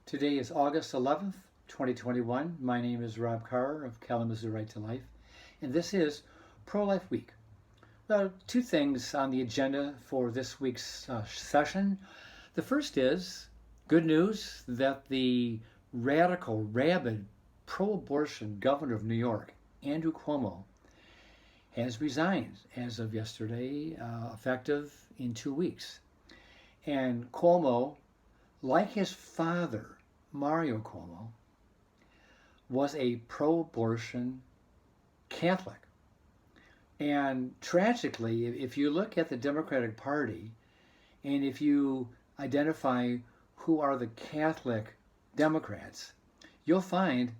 Today is August 11th, 2021. My name is Rob Carr of Kalamazoo Right to Life, and this is Pro-Life Week. Well, two things on the agenda for this week's session. The first is good news that the radical, rabid, pro-abortion governor of New York, Andrew Cuomo, has resigned as of yesterday, effective in 2 weeks. And Cuomo, like his father, Mario Cuomo, was a pro-abortion Catholic. And tragically, if you look at the Democratic Party, and if you identify who are the Catholic Democrats, you'll find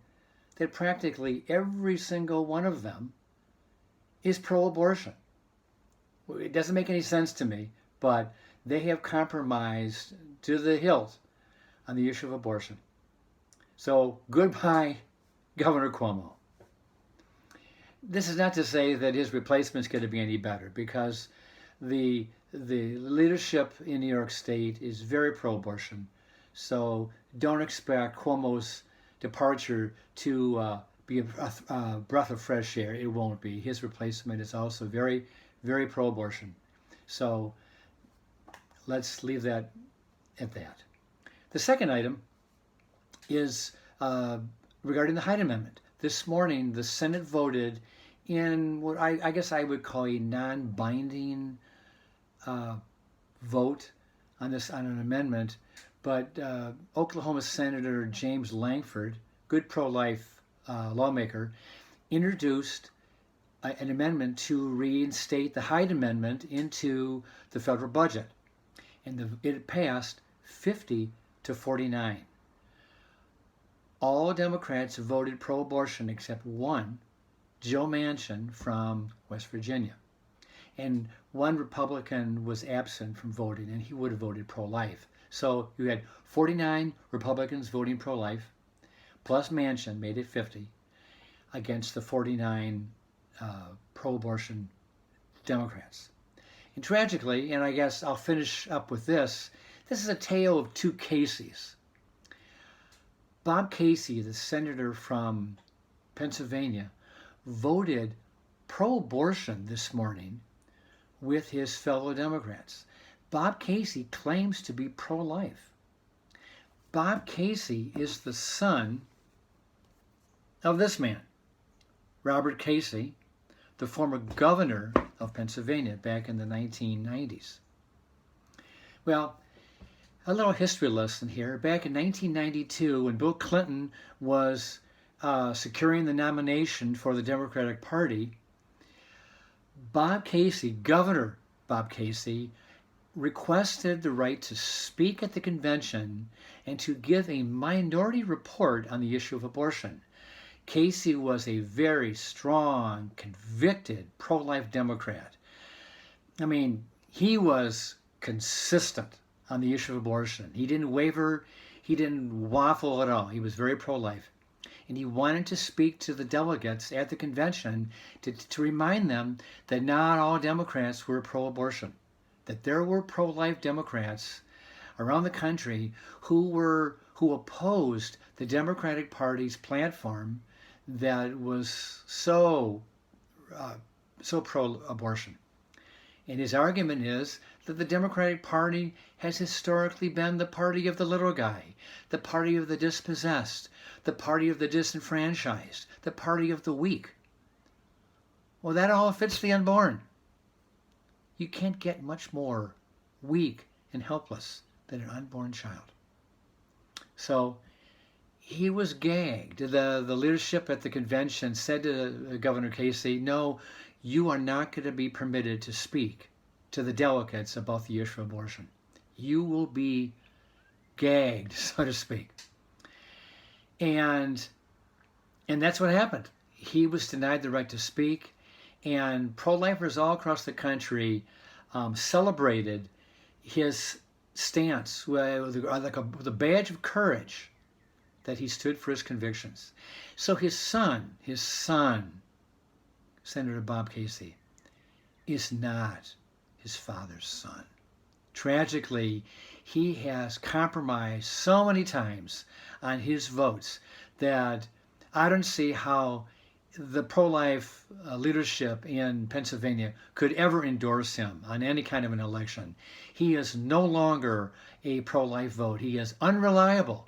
that practically every single one of them is pro-abortion. It doesn't make any sense to me, but they have compromised to the hilt on the issue of abortion. So goodbye, Governor Cuomo. This is not to say that his replacement's going to be any better, because the leadership in New York State is very pro-abortion. So don't expect Cuomo's departure to be a breath of fresh air. It won't be. His replacement is also very, very pro-abortion. So let's leave that at that. The second item is regarding the Hyde Amendment. This morning, the Senate voted in what I guess I would call a non-binding vote on an amendment, but Oklahoma Senator James Lankford, good pro-life lawmaker, introduced an amendment to reinstate the Hyde Amendment into the federal budget, and it passed 50-49. All Democrats voted pro-abortion except one, Joe Manchin from West Virginia. And one Republican was absent from voting, and he would have voted pro-life. So you had 49 Republicans voting pro-life, plus Manchin made it 50, against the 49 pro-abortion Democrats. And tragically, and I guess I'll finish up with this is a tale of two Caseys. Bob Casey, the senator from Pennsylvania, voted pro-abortion this morning with his fellow Democrats. Bob Casey claims to be pro-life. Bob Casey is the son of this man, Robert Casey, the former governor of Pennsylvania back in the 1990s. Well, a little history lesson here. Back in 1992, when Bill Clinton was securing the nomination for the Democratic Party, Bob Casey, Governor Bob Casey, requested the right to speak at the convention and to give a minority report on the issue of abortion. Casey was a very strong, convicted, pro-life Democrat. I mean, he was consistent on the issue of abortion. He didn't waver, he didn't waffle at all. He was very pro-life. And he wanted to speak to the delegates at the convention to remind them that not all Democrats were pro-abortion, that there were pro-life Democrats around the country who opposed the Democratic Party's platform that was so pro-abortion. And his argument is that the Democratic Party has historically been the party of the little guy, the party of the dispossessed, the party of the disenfranchised, the party of the weak. Well, that all fits the unborn. You can't get much more weak and helpless than an unborn child. So he was gagged. The leadership at the convention said to Governor Casey, no, you are not going to be permitted to speak to the delegates about the issue of abortion. You will be gagged, so to speak. And that's what happened. He was denied the right to speak, and pro-lifers all across the country celebrated his stance with a badge of courage that he stood for his convictions. So his son, Senator Bob Casey, is not his father's son. Tragically, he has compromised so many times on his votes that I don't see how the pro-life leadership in Pennsylvania could ever endorse him on any kind of an election. He is no longer a pro-life vote. He is unreliable.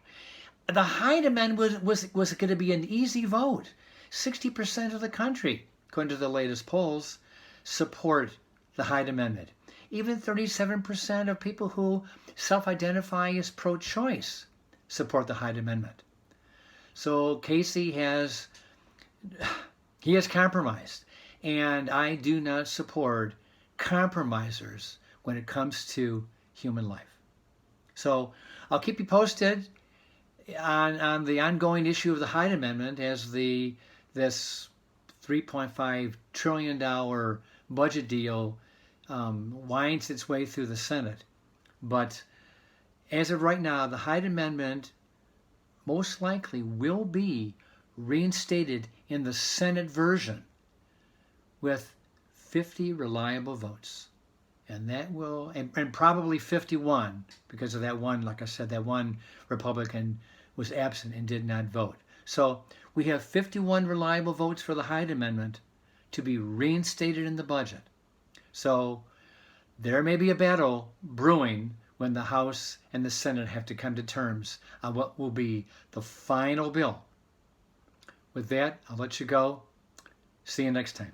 The Hyde Amendment was going to be an easy vote. 60% of the country, according to the latest polls, support the Hyde Amendment. Even 37% of people who self-identify as pro-choice support the Hyde Amendment. So Casey has compromised, and I do not support compromisers when it comes to human life. So I'll keep you posted on the ongoing issue of the Hyde Amendment as this $3.5 trillion budget deal winds its way through the Senate. But as of right now, the Hyde Amendment most likely will be reinstated in the Senate version with 50 reliable votes. And that will, and probably 51, because of that one, like I said, that one Republican was absent and did not vote. So we have 51 reliable votes for the Hyde Amendment to be reinstated in the budget. So there may be a battle brewing when the House and the Senate have to come to terms on what will be the final bill. With that, I'll let you go. See you next time.